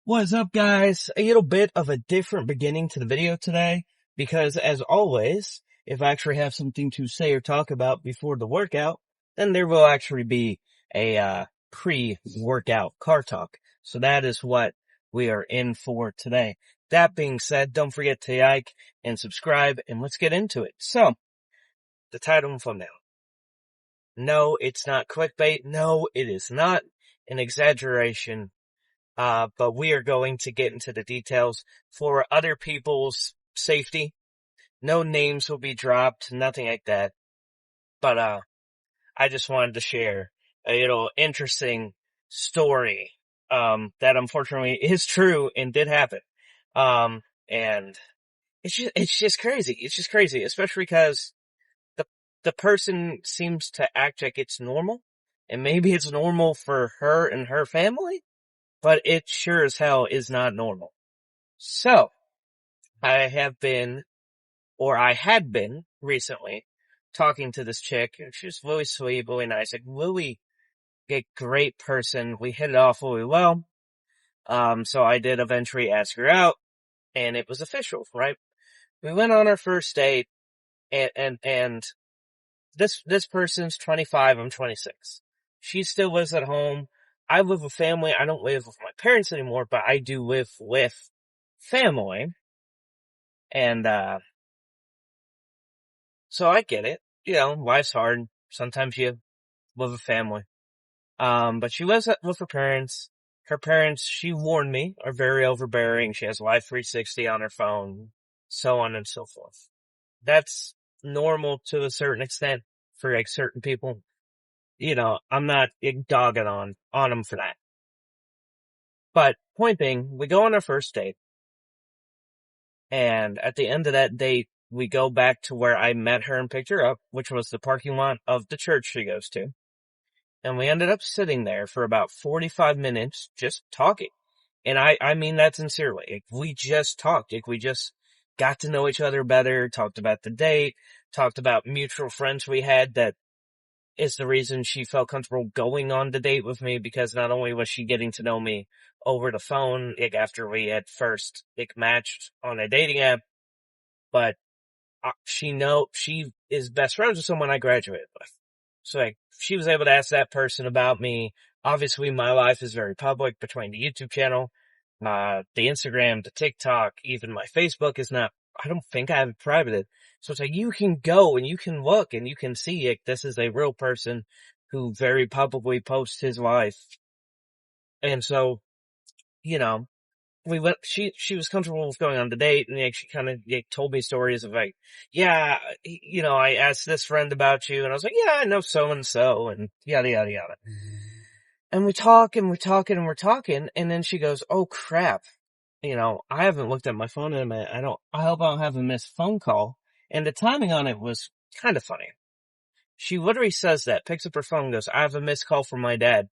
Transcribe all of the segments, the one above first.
What's up, guys? A little bit of a different beginning to the video today because, as always, if I actually have something to say or talk about before the workout, then there will actually be a pre-workout car talk. So that is what we are in for today. That being said, don't forget to like and subscribe, and let's get into it. So, the title and thumbnail. No, it's not clickbait. No, it is not an exaggeration. But we are going to get into the details for other people's safety. No names will be dropped, nothing like that. But, I just wanted to share a little interesting story, that unfortunately is true and did happen. And it's just crazy. It's just crazy, especially because the, the person seems to act like it's normal, and maybe it's normal for her and her family, but it sure as hell is not normal. So, I had been recently talking to this chick, and she was really sweet, really nice, like really a great person. We hit it off really well. So I did eventually ask her out, and it was official, right? We went on our first date, and this person's 25, I'm 26. She still lives at home. I live with family. I don't live with my parents anymore, but I do live with family. And, so I get it. You know, life's hard. Sometimes you live with family. But she lives with her parents. Her parents, she warned me, are very overbearing. She has Life 360 on her phone, so on and so forth. That's normal to a certain extent for like certain people. You know, I'm not dogging on them for that. But point being, we go on our first date, and at the end of that date, we go back to where I met her and picked her up, which was the parking lot of the church she goes to. And we ended up sitting there for about 45 minutes just talking. And I mean that sincerely. Like, we just talked. Like, we just got to know each other better, talked about the date, talked about mutual friends we had that is the reason she felt comfortable going on the date with me, because not only was she getting to know me over the phone, like after we had first like matched on a dating app, but she is best friends with someone I graduated with. So like, she was able to ask that person about me. Obviously my life is very public between the YouTube channel, the Instagram, the TikTok, even my Facebook is not, I don't think I have it privated. So it's like, you can go and you can look and you can see, like, this is a real person who very publicly posts his life. And so, you know, she was comfortable with going on the date, and like, she kind of told me stories of like, yeah, you know, I asked this friend about you, and I was like, yeah, I know so and so, and yada yada yada. And we talk and we're talking and we're talking, and then she goes, oh crap, you know, I haven't looked at my phone in a minute. I hope I don't have a missed phone call. And the timing on it was kind of funny. She literally says that, picks up her phone and goes, I have a missed call from my dad.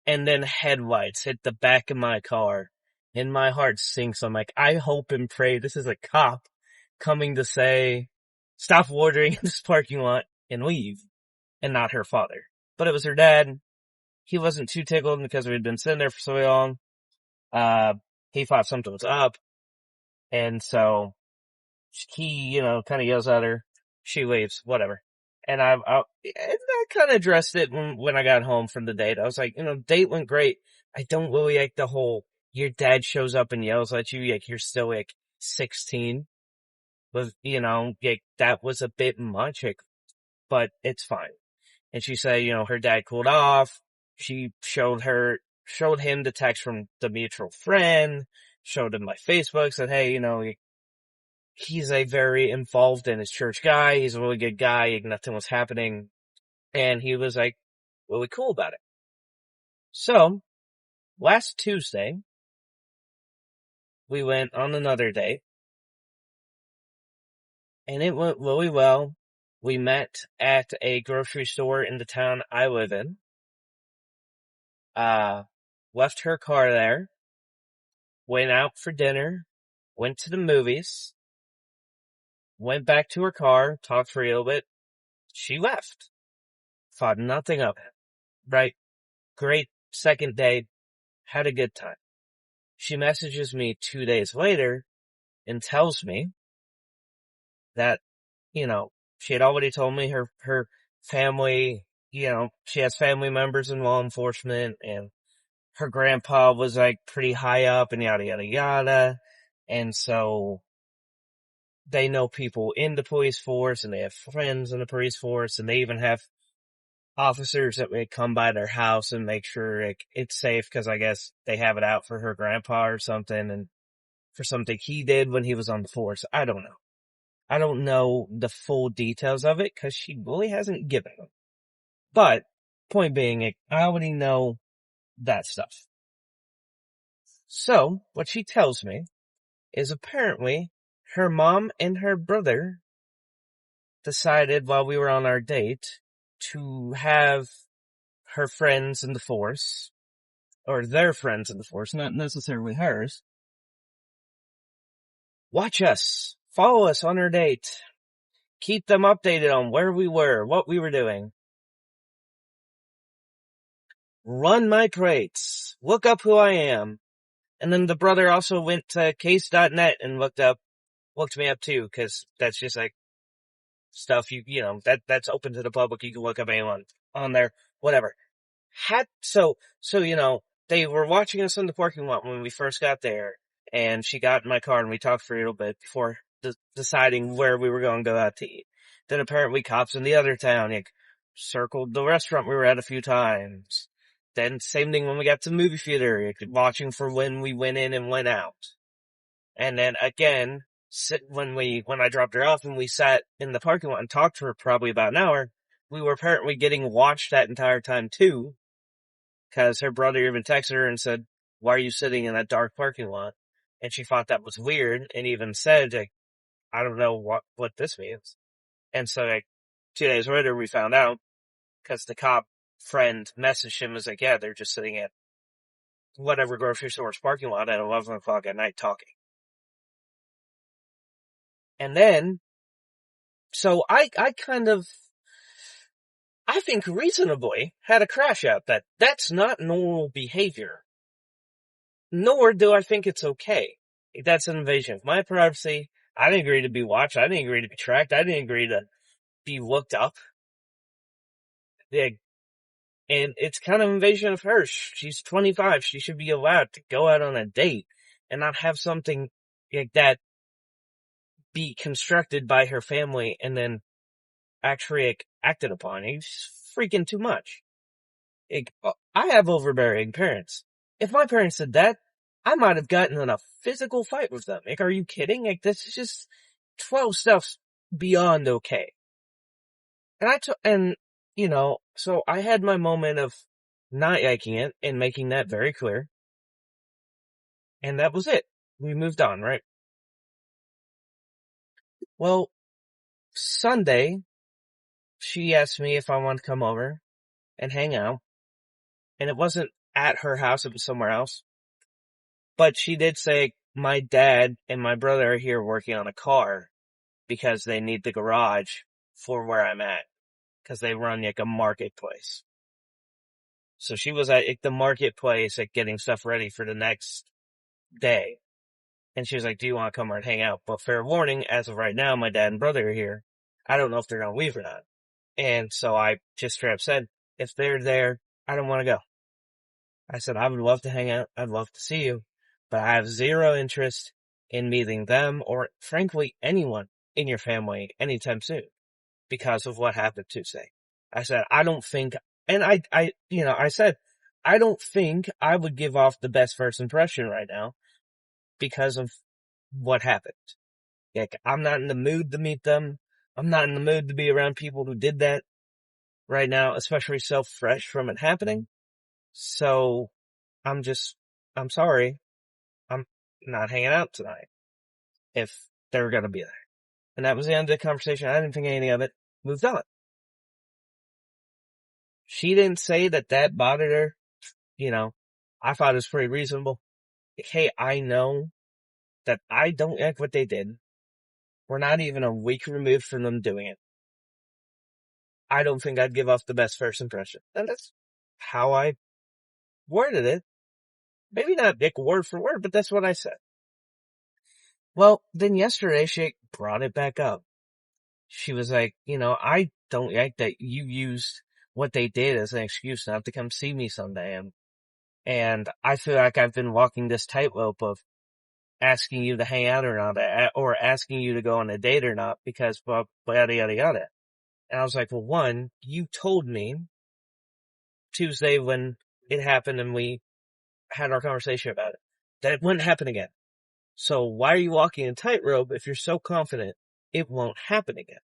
And then headlights hit the back of my car, and my heart sinks. I'm like, I hope and pray this is a cop coming to say, stop loitering in this parking lot and leave, and not her father. But it was her dad. He wasn't too tickled because we had been sitting there for so long. He thought something was up, and so he, you know, kind of yells at her. She leaves, whatever. And I kind of addressed it when I got home from the date. I was like, you know, date went great. I don't really like the whole, your dad shows up and yells at you, like you're still like 16. But, you know, like that was a bit much, like, but it's fine. And she said, you know, her dad cooled off. She showed him the text from the mutual friend, showed him my Facebook, said, hey, you know, he's a very involved in his church guy. He's a really good guy. Like, nothing was happening. And he was like really cool about it. So last Tuesday, we went on another date, and it went really well. We met at a grocery store in the town I live in. Left her car there, went out for dinner, went to the movies, went back to her car, talked for a little bit. She left. Thought nothing of it. Right? Great second date. Had a good time. she messages me 2 days later and tells me that, she had already told me her family, she has family members in law enforcement, and her grandpa was like pretty high up and yada yada yada. And so they know people in the police force, and they have friends in the police force, and they even have officers that may come by their house and make sure it's safe, because I guess they have it out for her grandpa or something, and for something he did when he was on the force. I don't know. I don't know the full details of it because she really hasn't given them. But, point being, I already know that stuff. So, what she tells me is apparently her mom and her brother decided while we were on our date to have her friends in the force, or their friends in the force, not necessarily hers, watch us, follow us on our date, keep them updated on where we were, what we were doing, run my crates, look up who I am. And then the brother also went to case.net and looked me up too, because that's just like stuff that's open to the public. You can look up anyone on there, whatever. So, they were watching us in the parking lot when we first got there, and she got in my car and we talked for a little bit before deciding where we were going to go out to eat. Then apparently cops in the other town, circled the restaurant we were at a few times. Then same thing when we got to the movie theater, watching for when we went in and went out. And then again, when I dropped her off and we sat in the parking lot and talked to her probably about an hour, we were apparently getting watched that entire time too. Cause her brother even texted her and said, "Why are you sitting in that dark parking lot?" And she thought that was weird and even said, "I don't know what this means." And so 2 days later we found out, cause the cop friend messaged him, was like, "Yeah, they're just sitting at whatever grocery store's parking lot at 11 o'clock at night talking." And then, so I think reasonably had a crash out that's not normal behavior. Nor do I think it's okay. That's an invasion of my privacy. I didn't agree to be watched. I didn't agree to be tracked. I didn't agree to be looked up. And it's kind of invasion of hers. She's 25. She should be allowed to go out on a date and not have something like that be constructed by her family and then actually acted upon. It's freaking too much. I have overbearing parents. If my parents did that, I might have gotten in a physical fight with them. Are you kidding? This is just 12 stuff's beyond okay. So I had my moment of not liking it and making that very clear. And that was it. We moved on, right? Well, Sunday, she asked me if I wanted to come over and hang out. And it wasn't at her house, it was somewhere else. But she did say, my dad and my brother are here working on a car because they need the garage for where I'm at. Because they run a marketplace. So she was at the marketplace getting stuff ready for the next day. And she was like, "Do you want to come over and hang out?" But fair warning, as of right now, my dad and brother are here. I don't know if they're going to leave or not. And so I just straight up said, if they're there, I don't want to go. I said, I would love to hang out. I'd love to see you. But I have zero interest in meeting them or, frankly, anyone in your family anytime soon because of what happened Tuesday. I said, I don't think, and I said, I don't think I would give off the best first impression right now because of what happened. I'm not in the mood to meet them. I'm not in the mood to be around people who did that right now, especially so fresh from it happening. So I'm sorry. I'm not hanging out tonight if they're going to be there. And that was the end of the conversation. I didn't think anything of it. Moved on. She didn't say that bothered her. I thought it was pretty reasonable. Hey, I know that I don't like what they did. We're not even a week removed from them doing it. I don't think I'd give off the best first impression. And that's how I worded it. Maybe not like word for word, but that's what I said. Well, then yesterday she brought it back up. She was like, I don't like that you used what they did as an excuse not to come see me someday. And I feel like I've been walking this tightrope of asking you to hang out or not, or asking you to go on a date or not, because yada, yada, yada. And I was like, well, one, you told me Tuesday when it happened and we had our conversation about it, that it wouldn't happen again. So why are you walking a tightrope if you're so confident it won't happen again?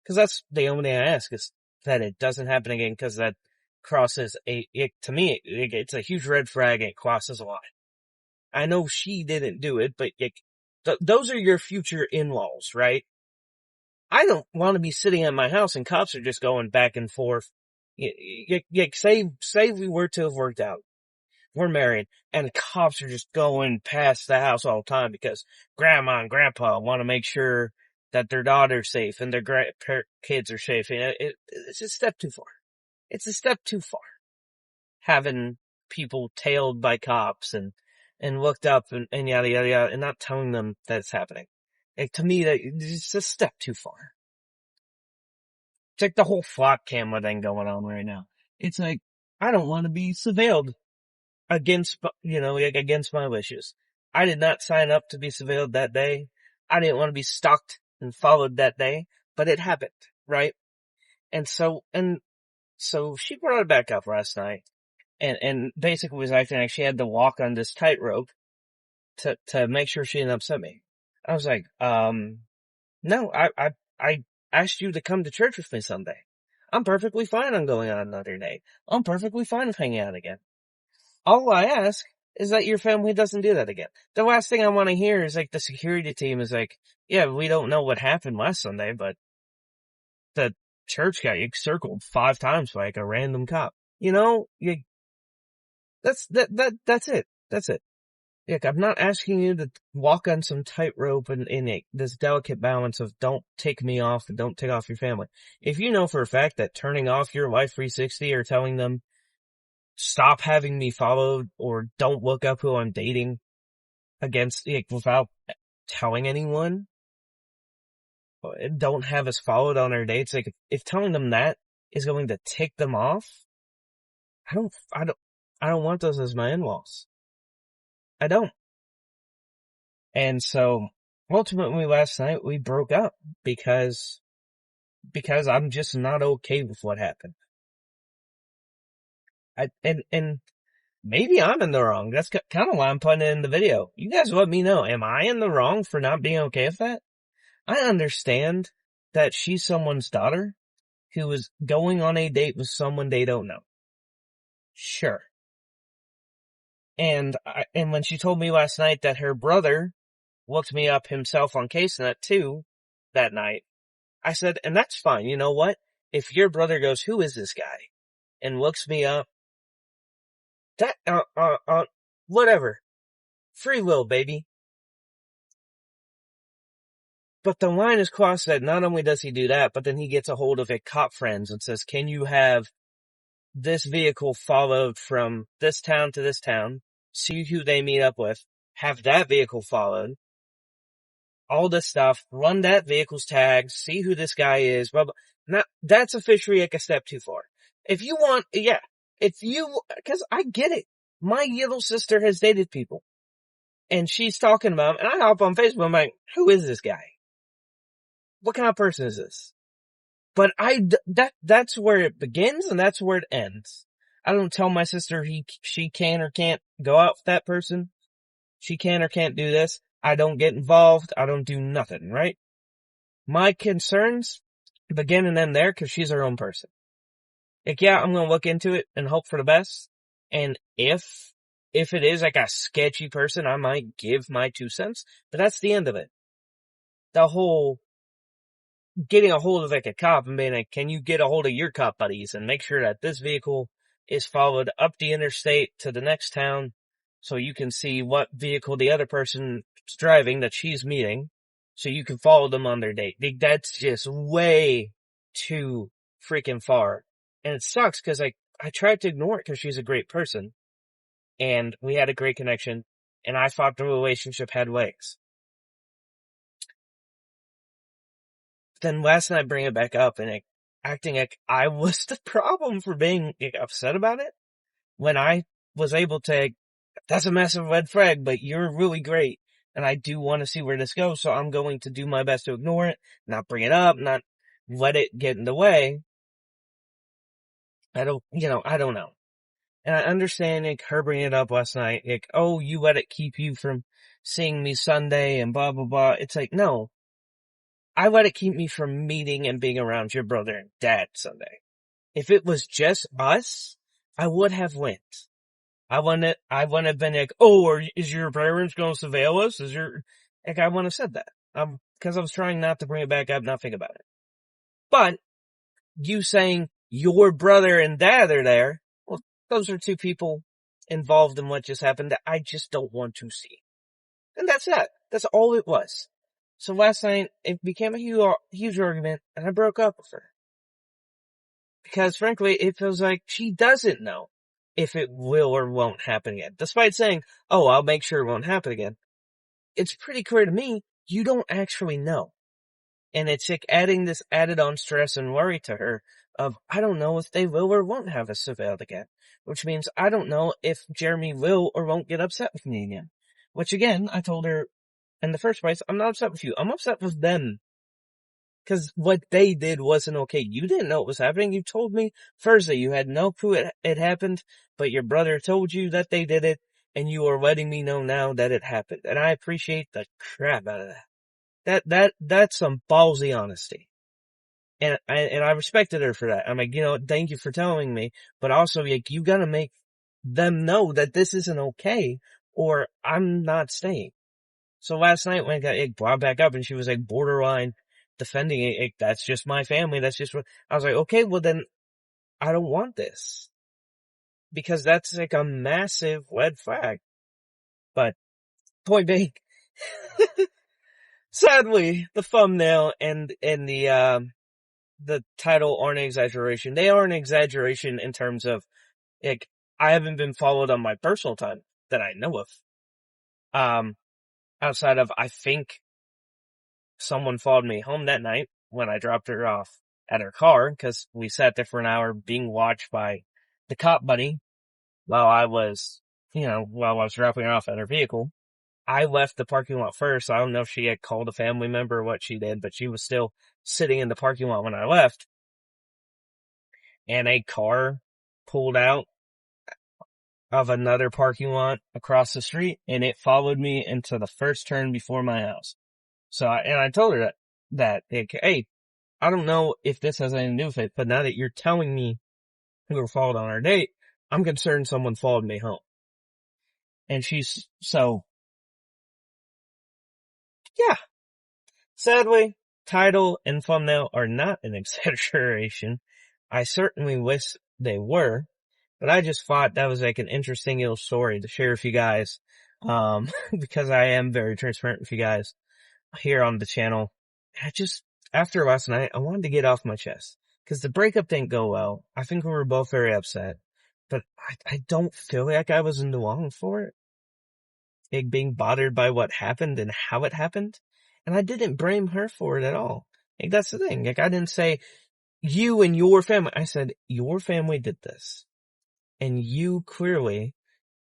Because that's the only thing I ask, is that it doesn't happen again, because that crosses to me, it's a huge red flag. It crosses a line. I know she didn't do it, but those are your future in-laws, right? I don't want to be sitting at my house and cops are just going back and forth. Say we were to have worked out. We're married, and the cops are just going past the house all the time because grandma and grandpa want to make sure that their daughter's safe and their kids are safe. It's a step too far. It's a step too far. Having people tailed by cops and looked up and yada, yada, yada, and not telling them that it's happening. To me, it's a step too far. It's like the whole flock camera thing going on right now. It's like, I don't want to be surveilled against my wishes. I did not sign up to be surveilled that day. I didn't want to be stalked and followed that day, but it happened, right? And so she brought it back up last night and basically was acting like she had to walk on this tightrope to make sure she didn't upset me. I was like, no, I asked you to come to church with me Sunday. I'm perfectly fine on going on another date. I'm perfectly fine with hanging out again. All I ask is that your family doesn't do that again. The last thing I want to hear is like the security team is like, yeah, we don't know what happened last Sunday, but the church got circled 5 times by like a random cop. That's it. That's it. Like, I'm not asking you to walk on some tightrope in this delicate balance of don't take me off and don't take off your family. If you know for a fact that turning off your Life 360 or telling them stop having me followed or don't look up who I'm dating without telling anyone, don't have us followed on our dates. Like, if telling them that is going to tick them off, I don't want those as my in-laws. I don't. And so ultimately last night we broke up because I'm just not okay with what happened. And maybe I'm in the wrong. That's kind of why I'm putting it in the video. You guys let me know. Am I in the wrong for not being okay with that? I understand that she's someone's daughter who is going on a date with someone they don't know. Sure. And when she told me last night that her brother looked me up himself on CaseNet too that night, I said, and that's fine. You know what? If your brother goes, who is this guy? And looks me up, whatever. Free will, baby. But the line is crossed that not only does he do that, but then he gets a hold of a cop friends and says, can you have this vehicle followed from this town to this town, see who they meet up with, have that vehicle followed, all this stuff, run that vehicle's tags, see who this guy is, blah, blah. Now, that's officially like a step too far. If you want, cause I get it. My little sister has dated people. And she's talking about them, and I hop on Facebook, I'm like, who is this guy? What kind of person is this? But that's where it begins and that's where it ends. I don't tell my sister she can or can't go out with that person. She can or can't do this. I don't get involved. I don't do nothing, right? My concerns begin and end there because she's her own person. Like, yeah, I'm going to look into it and hope for the best. And if it is like a sketchy person, I might give my 2 cents, but that's the end of it. The whole getting a hold of like a cop and being like, can you get a hold of your cop buddies and make sure that this vehicle is followed up the interstate to the next town so you can see what vehicle the other person's driving that she's meeting so you can follow them on their date. That's just way too freaking far. And it sucks because I tried to ignore it because she's a great person. and we had a great connection, and I thought the relationship had legs. Then last night I bring it back up and acting like I was the problem for being upset about it, when I was able to, that's a massive red flag, but you're really great, and I do want to see where this goes, so I'm going to do my best to ignore it, not bring it up, not let it get in the way. I don't know. And I understand, her bringing it up last night, oh, you let it keep you from seeing me Sunday and blah, blah, blah. It's like, no, I let it keep me from meeting and being around your brother and dad Sunday. If it was just us, I would have went. I wouldn't have been like, oh, is your parents going to surveil us? I wouldn't have said that. Cause I was trying not to bring it back up, not think about it. But, you saying your brother and dad are there, well, those are two people involved in what just happened that I just don't want to see. And that's that. That's all it was. So last night, it became a huge argument, and I broke up with her. Because frankly, it feels like she doesn't know if it will or won't happen again. Despite saying, oh, I'll make sure it won't happen again. It's pretty clear to me, you don't actually know. And it's like adding this added on stress and worry to her of, I don't know if they will or won't have us surveilled again. Which means I don't know if Jeremy will or won't get upset with me again. Which again, I told her in the first place, I'm not upset with you. I'm upset with them. Cause what they did wasn't okay. You didn't know it was happening. You told me Thursday you had no clue it happened, but your brother told you that they did it, and you are letting me know now that it happened. And I appreciate the crap out of that. That's some ballsy honesty. And I respected her for that. I'm like, thank you for telling me, but also, like, you gotta make them know that this isn't okay, or I'm not staying. So last night when it brought back up and she was like borderline defending it, that's just my family, that's just what, I was like, okay, well then, I don't want this. Because that's like a massive red flag. But, point being, sadly, the thumbnail and the title are an exaggeration. They are an exaggeration in terms of, like, I haven't been followed on my personal time that I know of. Outside of, I think someone followed me home that night when I dropped her off at her car, because we sat there for an hour being watched by the cop buddy while I was dropping her off at her vehicle. I left the parking lot first. I don't know if she had called a family member or what she did, but she was still sitting in the parking lot when I left. And a car pulled out of another parking lot across the street, and it followed me into the first turn before my house. So, I told her that, hey, I don't know if this has anything to do with it, but now that you're telling me we were followed on our date, I'm concerned someone followed me home. And yeah. Sadly, title and thumbnail are not an exaggeration. I certainly wish they were, but I just thought that was like an interesting little story to share with you guys, because I am very transparent with you guys here on the channel. After last night, I wanted to get off my chest, because the breakup didn't go well. I think we were both very upset, but I don't feel like I was in the wrong for it. Like, being bothered by what happened and how it happened. And I didn't blame her for it at all. Like, that's the thing. Like, I didn't say, you and your family. I said, your family did this. And you clearly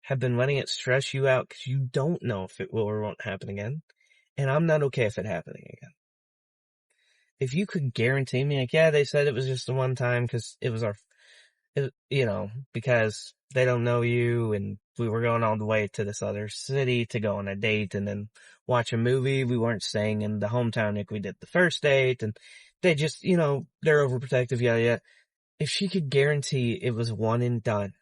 have been letting it stress you out because you don't know if it will or won't happen again. And I'm not okay if it happening again. If you could guarantee me, like, yeah, they said it was just the one time because it was because they don't know you, and we were going all the way to this other city to go on a date and then watch a movie. We weren't staying in the hometown like we did the first date, and they just, they're overprotective, yada yada. If she could guarantee it was one and done,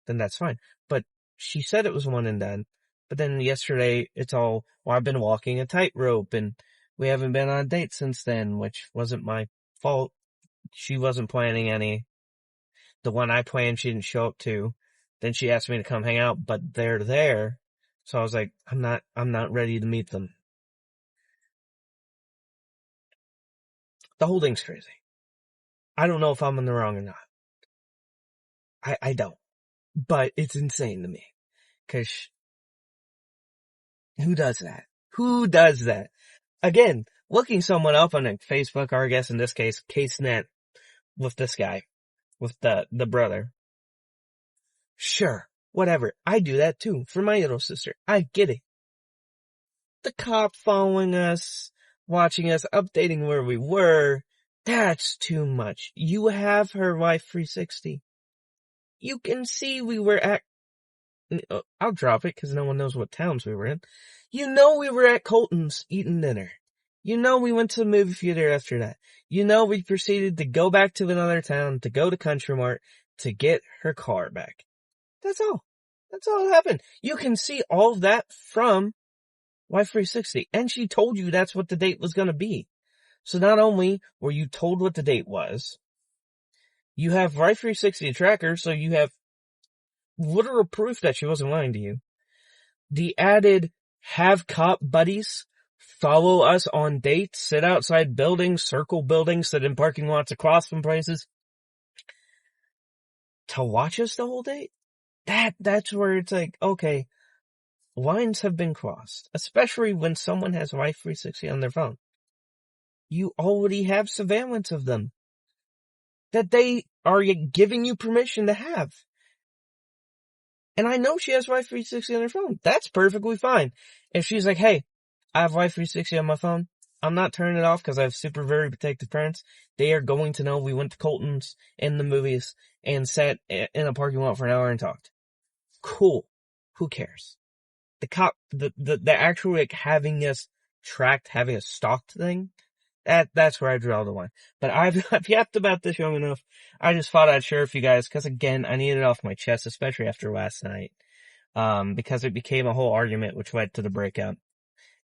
then that's fine. But she said it was one and done. But then yesterday, it's all, well, I've been walking a tightrope, and we haven't been on a date since then, which wasn't my fault. She wasn't planning any. The one I planned, she didn't show up to. Then she asked me to come hang out, but they're there. So I was like, I'm not ready to meet them. The whole thing's crazy. I don't know if I'm in the wrong or not. I don't. But it's insane to me. Cause who does that? Who does that? Again, looking someone up on Facebook, or I guess in this case, CaseNet, with this guy, with the brother. Sure, whatever. I do that too, for my little sister. I get it. The cop following us, watching us, updating where we were, that's too much. You have her Life 360. You can see we were at, I'll drop it because no one knows what towns we were in. You know we were at Colton's eating dinner. You know we went to the movie theater after that. You know we proceeded to go back to another town, to go to Country Mart, to get her car back. That's all. That's all that happened. You can see all of that from Life 360. And she told you that's what the date was going to be. So not only were you told what the date was, you have Life 360 tracker, so you have literal proof that she wasn't lying to you. The added have cop buddies follow us on dates, sit outside buildings, circle buildings, sit in parking lots across from places to watch us the whole date. That's where it's like, okay, lines have been crossed, especially when someone has Life 360 on their phone. You already have surveillance of them that they are giving you permission to have. And I know she has Life 360 on her phone. That's perfectly fine. If she's like, hey, I have Life 360 on my phone, I'm not turning it off because I have super very protective parents. They are going to know we went to Colton's in the movies and sat in a parking lot for an hour and talked. Cool. Who cares? The cop, the actual like having us tracked, having us stalked thing, that's where I draw the line. But I've yapped about this long enough. I just thought I'd share with you guys, cause again, I need it off my chest, especially after last night. Because it became a whole argument which led to the breakup.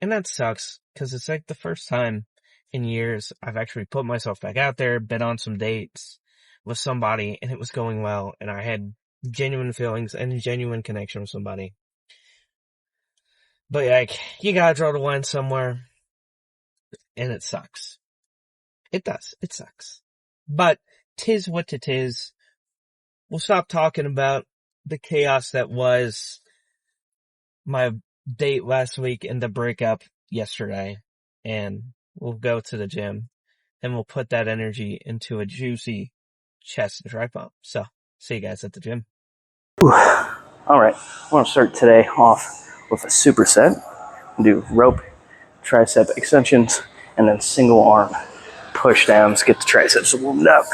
And that sucks, cause it's like the first time in years I've actually put myself back out there, been on some dates with somebody, and it was going well, and I had genuine feelings and a genuine connection with somebody. But like, you gotta draw the line somewhere. And it sucks. It does. It sucks. But 'tis what it is. We'll stop talking about the chaos that was my date last week and the breakup yesterday. And we'll go to the gym. And we'll put that energy into a juicy chest and dry pump. So, see you guys at the gym. Alright, I want to start today off with a superset. Do rope, tricep extensions, and then single arm push downs. Get the triceps warmed up.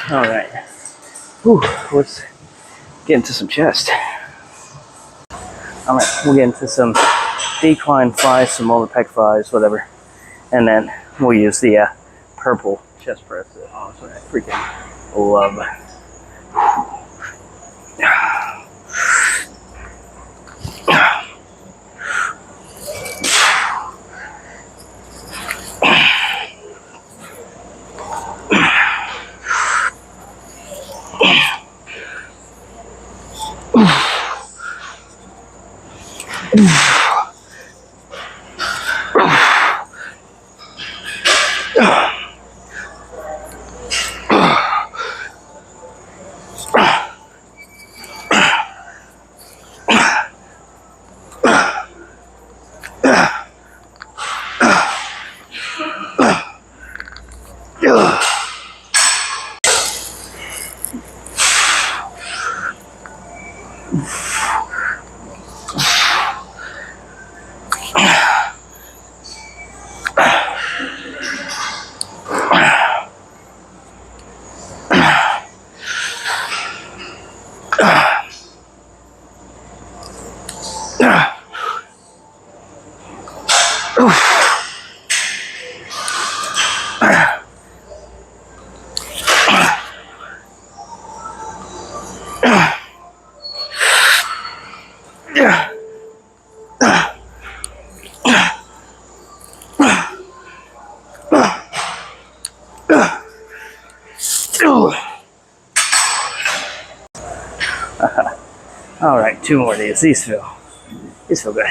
All right. Whew, let's get into some chest. All right, we'll get into some decline flies, some molar pec flies, whatever, and then we'll use the purple chest press that honestly I freaking love. All right, 2 more of these. These feel good.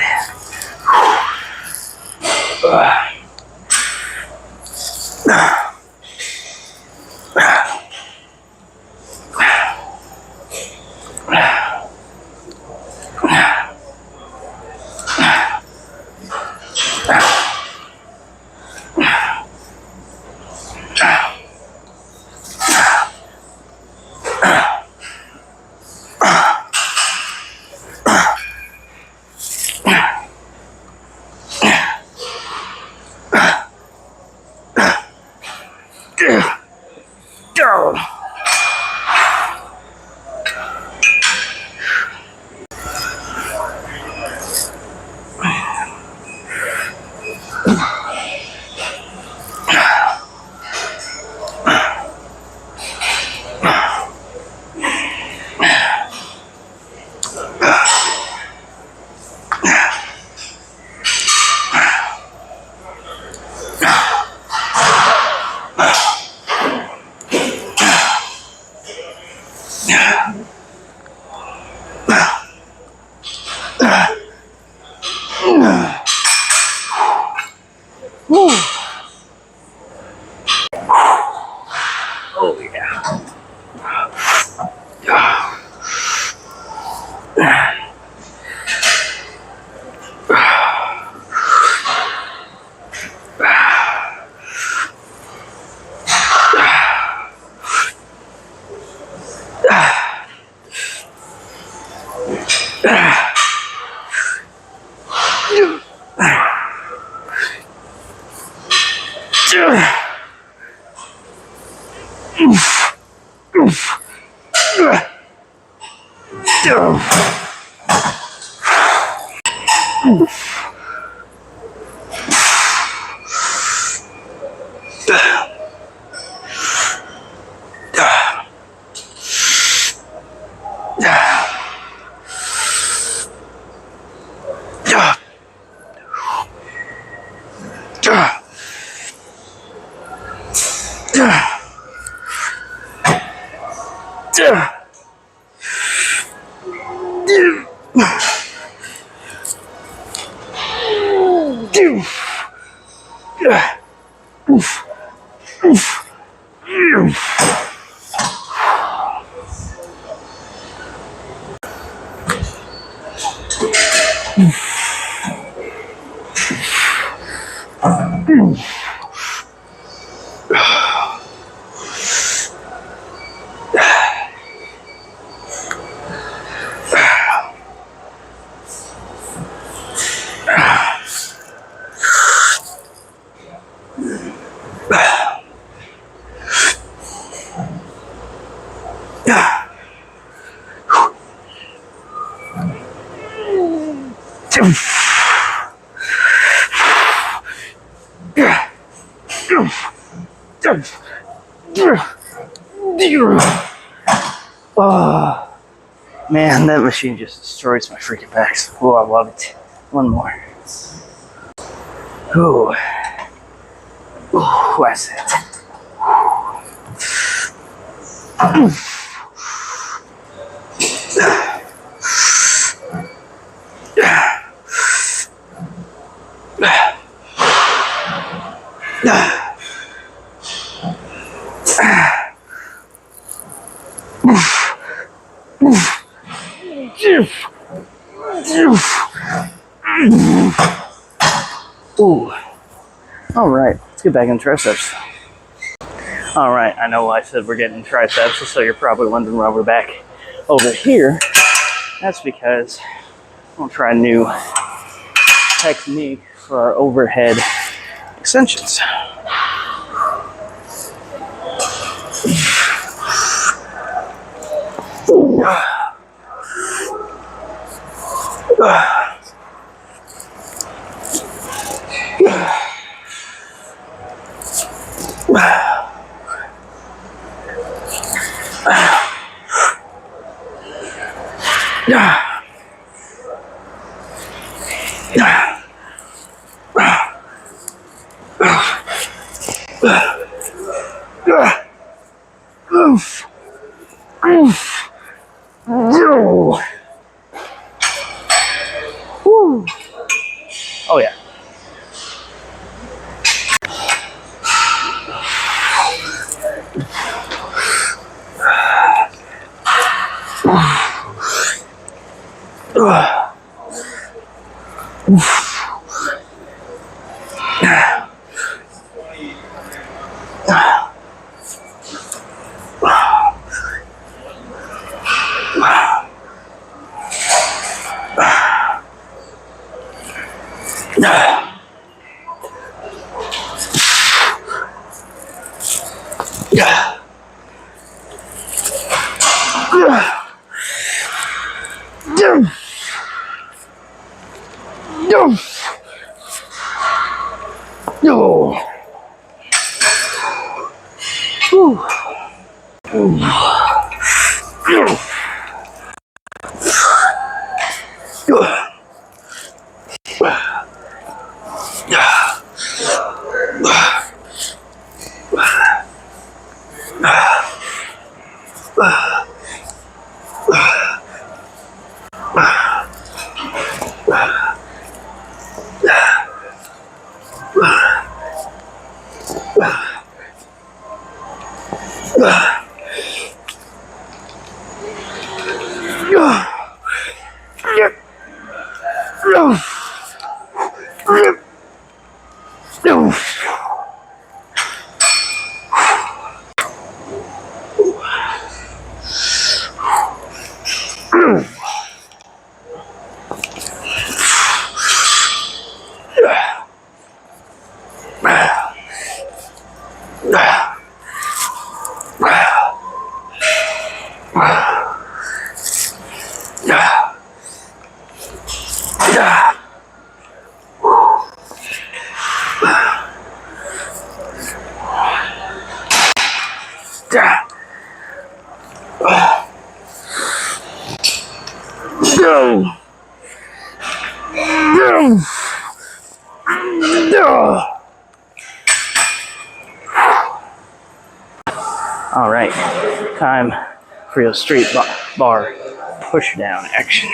Oh yeah. Oh, man, that machine just destroys my freaking backs. Oh, I love it. One more. Ooh. Ooh, that's it. Ooh. All right, let's get back in triceps. All right, I know I said we're getting triceps, so you're probably wondering why we're back over here. That's because we'll try a new technique for our overhead extensions. Oh yeah. All right, time for your street bar push down action.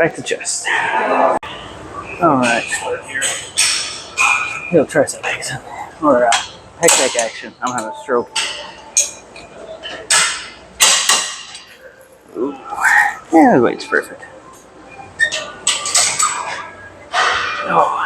Back to chest. Alright. Little tricep action. Or pec action. I'm having a stroke. Ooh. Yeah, the weight's perfect. Oh.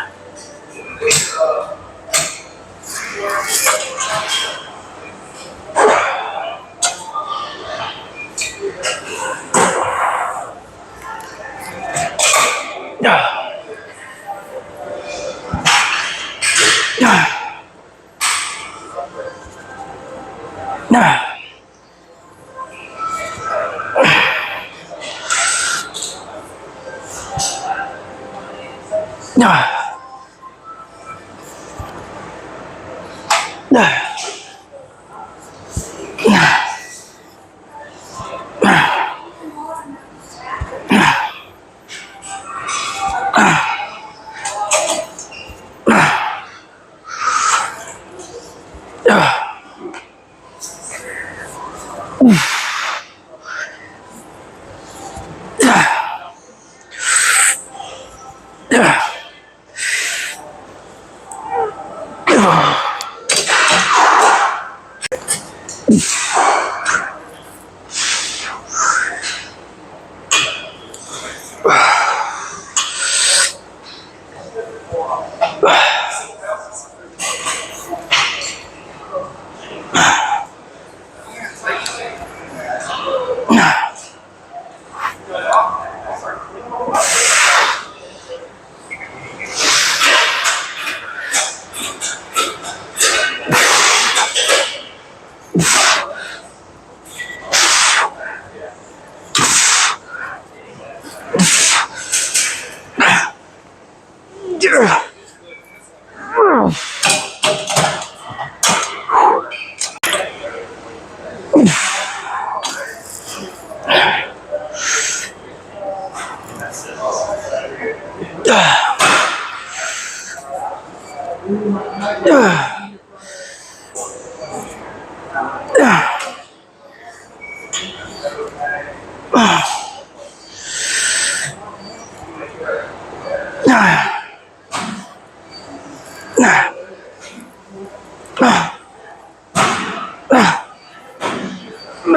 Ooh,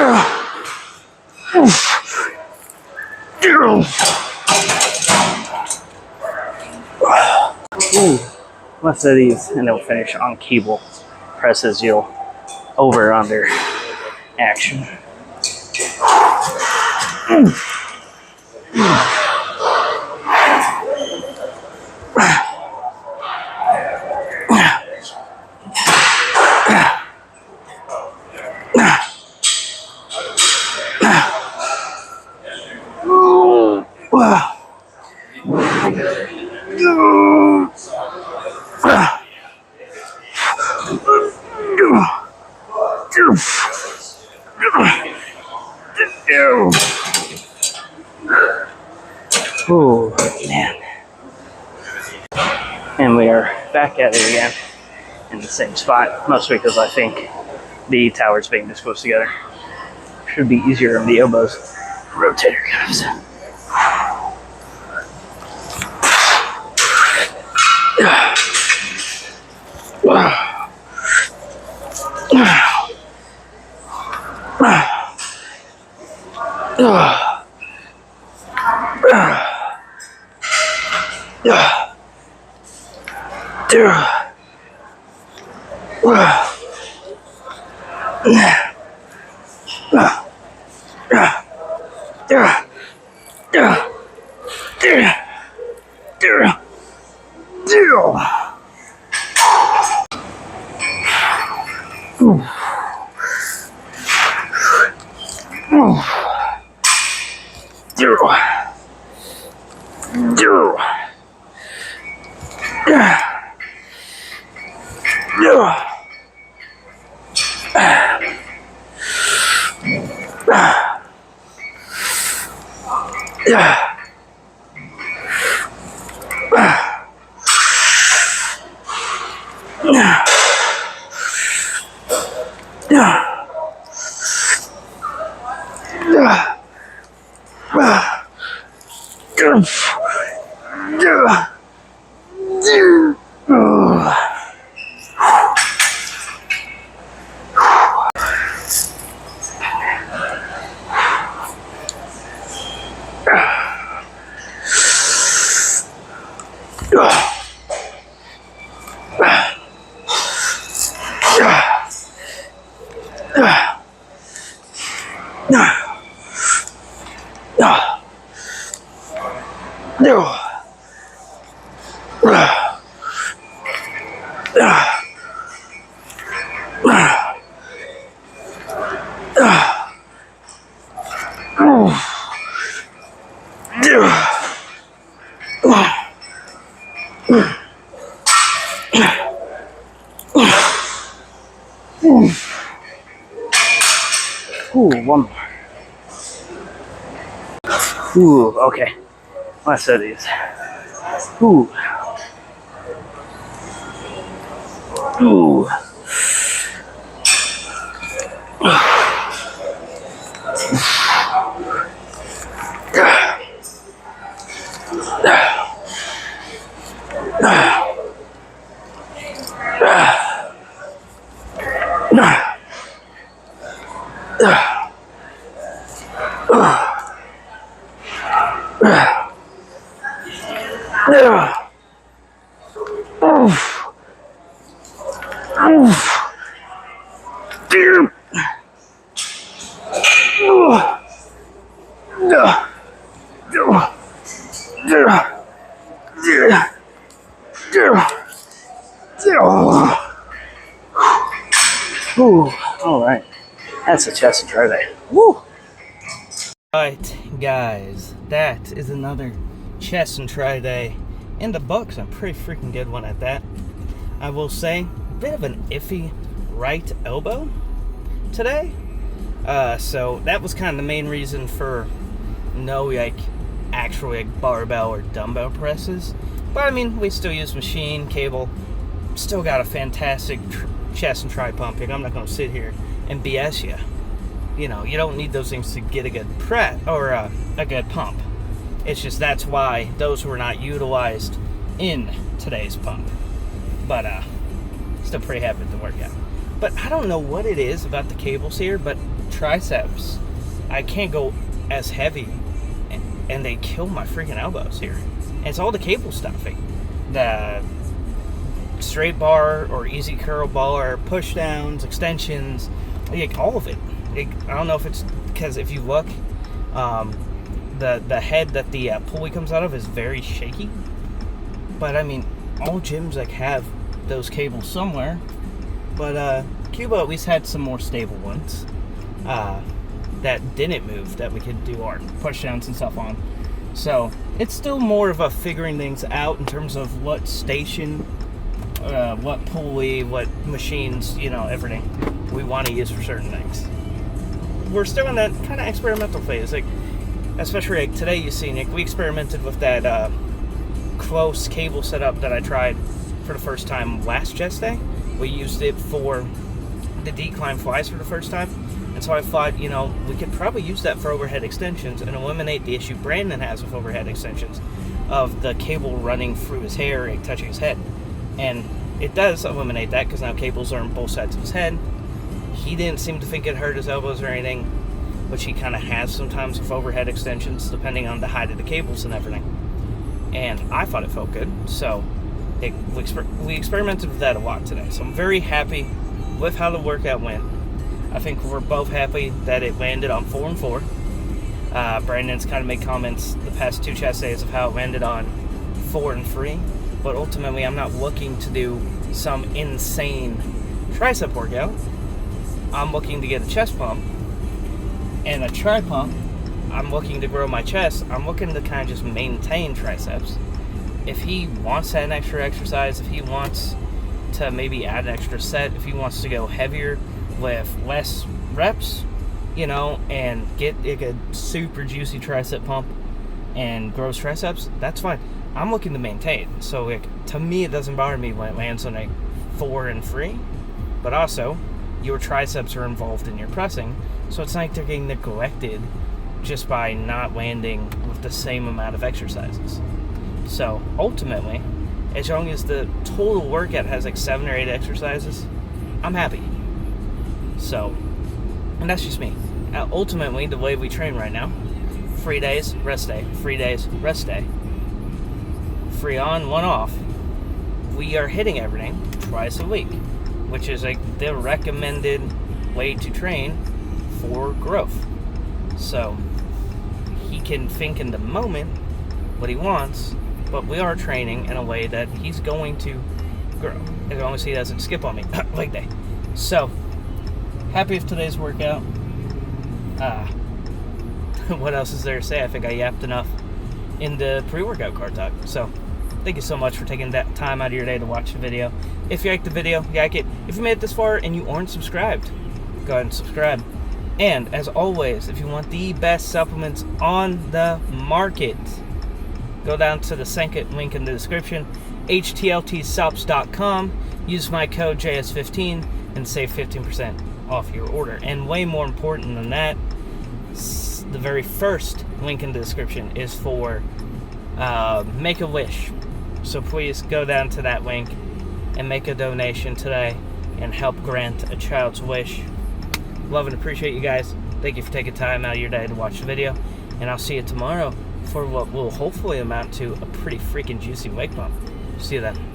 less of these, and it'll finish on cable presses. You'll over under action. Oh man. And we are back at it again in the same spot, mostly because I think the towers being this close together should be easier on the elbows. Rotator cuffs. Ooh, one more. Ooh, okay. Less of these. Ooh. Ooh. Ooh, all right. That's a chest and try day. Woo! Alright, guys, that is another chest and try day in the books. A pretty freaking good one at that. I will say, a bit of an iffy right elbow today. So that was kind of the main reason for no actual barbell or dumbbell presses. But I mean, we still use machine, cable, still got a fantastic chest and try pumping. I'm not going to sit here and BS you. You know, you don't need those things to get a good press or a good pump. It's just that's why those were not utilized in today's pump. But still pretty happy with the workout. But I don't know what it is about the cables here, but triceps, I can't go as heavy, and they kill my freaking elbows here. And it's all the cable stuffing. The straight bar or easy curl bar, push downs, extensions, like all of it. I don't know if it's because if you look, the head that the pulley comes out of is very shaky. But I mean, all gyms like have those cables somewhere. But Cuba at least had some more stable ones that didn't move, that we could do our push downs and stuff on. So it's still more of a figuring things out in terms of what station, what pulley, what machines, everything we want to use for certain things. We're still in that kind of experimental phase. Like, especially like today, you see, Nick, we experimented with that close cable setup that I tried for the first time last chest day. We used it for the decline flies for the first time. And so I thought, we could probably use that for overhead extensions and eliminate the issue Brandon has with overhead extensions of the cable running through his hair and touching his head. And it does eliminate that because now cables are on both sides of his head. He didn't seem to think it hurt his elbows or anything, which he kind of has sometimes with overhead extensions, depending on the height of the cables and everything. And I thought it felt good, so we experimented with that a lot today. So I'm very happy with how the workout went. I think we're both happy that it landed on 4 and 4. Brandon's kind of made comments the past 2 chest days of how it landed on 4 and 3. But ultimately, I'm not looking to do some insane tricep workout. I'm looking to get a chest pump and a tri pump. I'm looking to grow my chest. I'm looking to kind of just maintain triceps. If he wants to add an extra exercise, if he wants to maybe add an extra set, if he wants to go heavier with less reps, and get a super juicy tricep pump and grows triceps, that's fine. I'm looking to maintain. So to me, it doesn't bother me when it lands on a 4 and 3, but also your triceps are involved in your pressing, so it's not like they're getting neglected just by not landing with the same amount of exercises. So ultimately, as long as the total workout has like 7 or 8 exercises, I'm happy. So, and that's just me. Ultimately, the way we train right now, 3 days, rest day, 3 days, rest day, 3 on, 1 off, we are hitting everything twice a week, which is like the recommended way to train for growth. So he can think in the moment what he wants, but we are training in a way that he's going to grow, as long as he doesn't skip on me leg day. So happy with today's workout. What else is there to say? I think I yapped enough in the pre-workout card talk. So thank you so much for taking that time out of your day to watch the video. If you liked the video, like it. If you made it this far and you aren't subscribed, go ahead and subscribe. And as always, if you want the best supplements on the market, go down to the second link in the description, htltsups.com. Use my code JS15 and save 15% off your order. And way more important than that, the very first link in the description is for Make-A-Wish. So please go down to that link and make a donation today and help grant a child's wish. Love and appreciate you guys. Thank you for taking time out of your day to watch the video. And I'll see you tomorrow for what will hopefully amount to a pretty freaking juicy wake pump. See you then.